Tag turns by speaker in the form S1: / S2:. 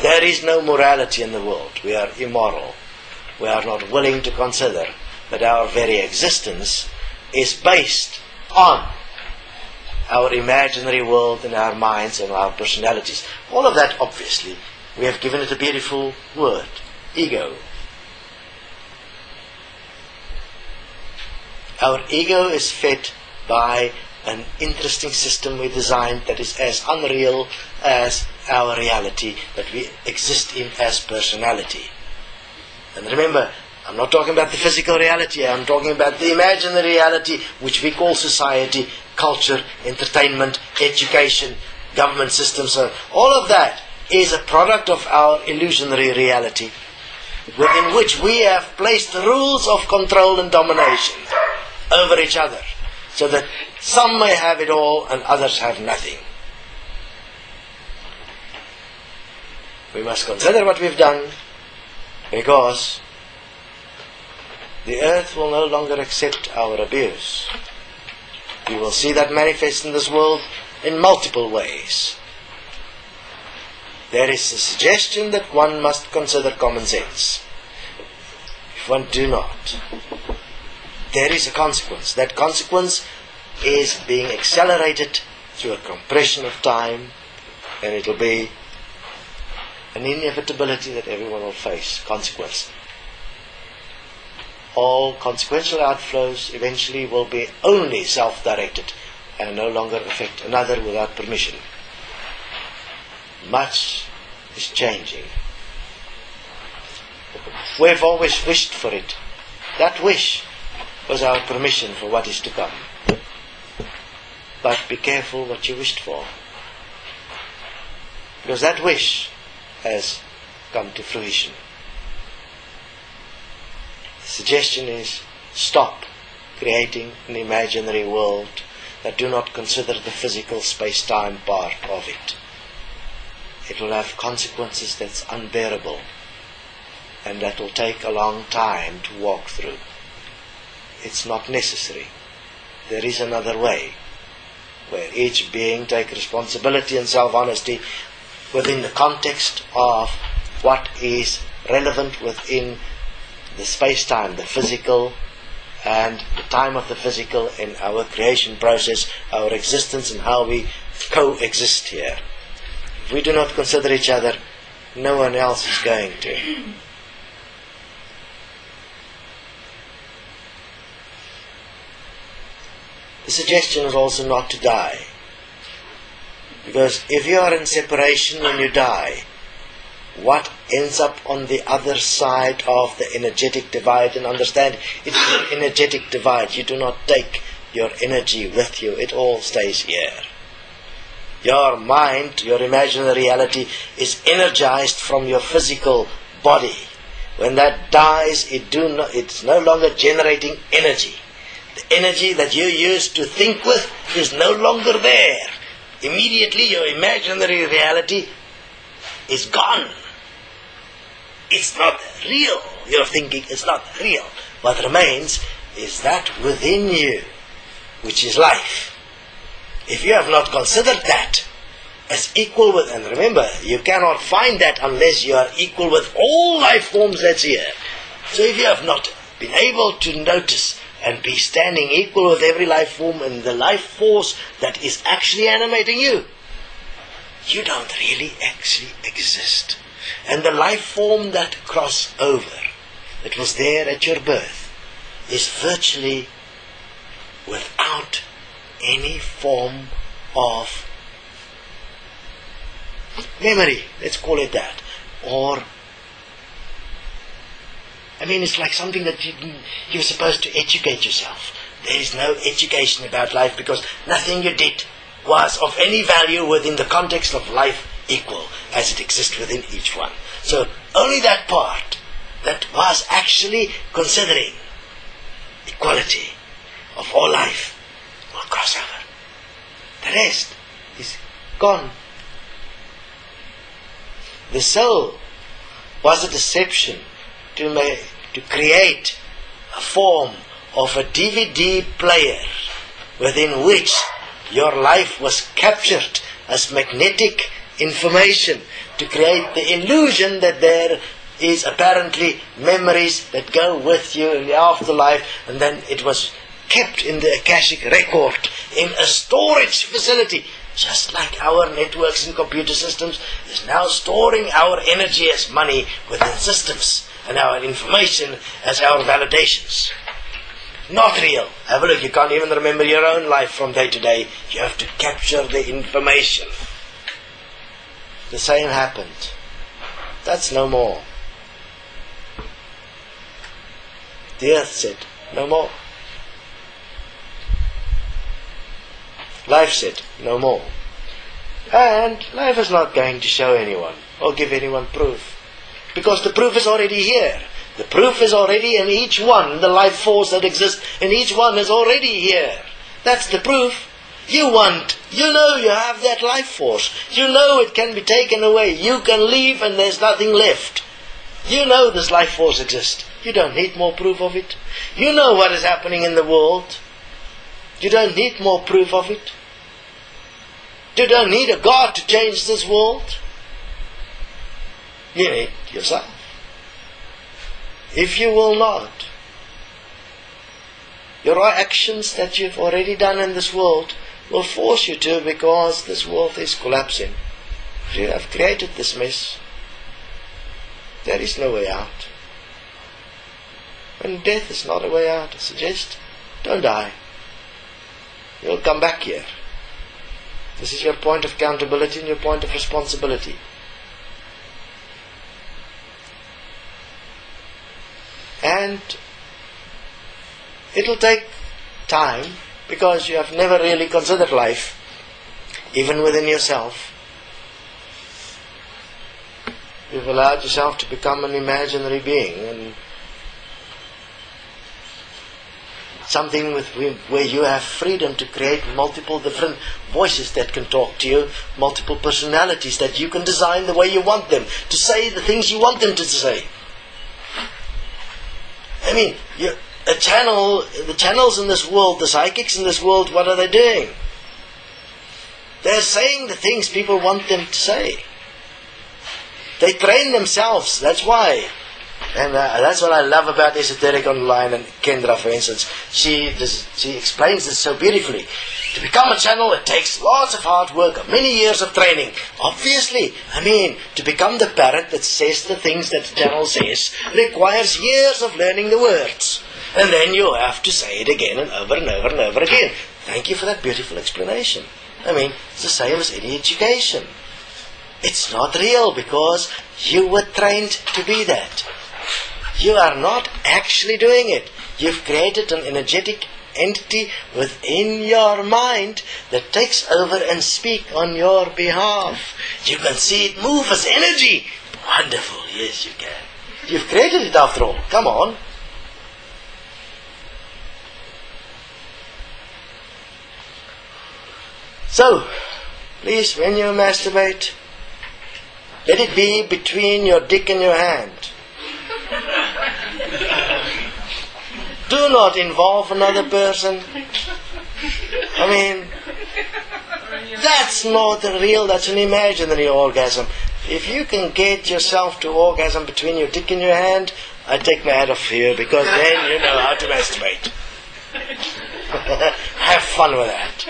S1: There is no morality in the world. We are immoral. We are not willing to consider that our very existence is based on our imaginary world and our minds and our personalities. All of that, obviously, we have given it a beautiful word, ego. Our ego is fed by an interesting system we designed that is as unreal as our reality that we exist in as personality. And remember, I'm not talking about the physical reality, I'm talking about the imaginary reality which we call society, culture, entertainment, education, government systems. So all of that is a product of our illusionary reality within which we have placed rules of control and domination over each other, so that some may have it all and others have nothing. We must consider what we've done, because the earth will no longer accept our abuse. You will see that manifest in this world in multiple ways. There is a suggestion that one must consider common sense. If one do not, there is a consequence. That consequence is being accelerated through a compression of time, and it will be an inevitability that everyone will face. Consequence. All consequential outflows eventually will be only self-directed and no longer affect another without permission. Much is changing. We've always wished for it. That wish was our permission for what is to come. But be careful what you wished for, because that wish has come to fruition. The suggestion is, stop creating an imaginary world that do not consider the physical space-time part of it. It will have consequences that's unbearable, and that will take a long time to walk through. It's not necessary. There is another way, where each being take responsibility and self-honesty within the context of what is relevant within the space-time, the physical, and the time of the physical in our creation process, our existence, and how we coexist here. If we do not consider each other, no one else is going to. The suggestion is also not to die. Because if you are in separation when you die, what ends up on the other side of the energetic divide? And understand, it's an energetic divide. You do not take your energy with you. It all stays here. Your mind, your imaginary reality, is energized from your physical body. When that dies, it's no longer generating energy. The energy that you used to think with is no longer there. Immediately your imaginary reality is gone. It's not real. Your thinking is not real. What remains is that within you, which is life. If you have not considered that as equal with, and remember, you cannot find that unless you are equal with all life forms that's here. So if you have not been able to notice and be standing equal with every life form and the life force that is actually animating you, you don't really actually exist. And the life form that cross over, that was there at your birth, is virtually without any form of memory, let's call it that. Or, it's like something that you're supposed to educate yourself. There is no education about life, because nothing you did was of any value within the context of life equal as it exists within each one. So only that part that was actually considering equality of all life will cross over. The rest is gone. The soul was a deception to create a form of a DVD player within which your life was captured as magnetic information to create the illusion that there is apparently memories that go with you in the afterlife, and then it was kept in the Akashic record in a storage facility, just like our networks and computer systems is now storing our energy as money within systems and our information as our validations. Not real. Have a look, you can't even remember your own life from day to day. You have to capture the information. The same happened. That's no more. The earth said, no more. Life said, no more. And life is not going to show anyone or give anyone proof. Because the proof is already here. The proof is already in each one. The life force that exists in each one is already here. That's the proof. You know you have that life force. You know it can be taken away. You can leave and there's nothing left. You know this life force exists. You don't need more proof of it. You know what is happening in the world. You don't need more proof of it. You don't need a God to change this world. You need yourself. If you will not, your actions that you've already done in this world will force you to, because this world is collapsing. You have created this mess. There is no way out. And death is not a way out. I suggest, don't die. You'll come back here. This is your point of accountability and your point of responsibility. And it'll take time, because you have never really considered life, even within yourself. You've allowed yourself to become an imaginary being, and something where you have freedom to create multiple different voices that can talk to you, multiple personalities that you can design the way you want them, to say the things you want them to say. I mean, the channels in this world, the psychics in this world, what are they doing? They're saying the things people want them to say. They train themselves, that's why. And that's what I love about Esoteric Online, and Kendra, for instance. She explains this so beautifully. To become a channel, it takes lots of hard work, many years of training. Obviously, to become the parrot that says the things that the channel says requires years of learning the words. And then you have to say it again and over and over and over again. Thank you for that beautiful explanation. It's the same as any education. It's not real because you were trained to be that. You are not actually doing it. You've created an energetic entity within your mind that takes over and speaks on your behalf. You can see it move as energy. Wonderful, yes you can. You've created it after all. Come on. So, please, when you masturbate, let it be between your dick and your hand. Do not involve another person. That's not real, that's an imaginary orgasm. If you can get yourself to orgasm between your dick and your hand, I take my hat off here, because then you know how to masturbate. Have fun with that.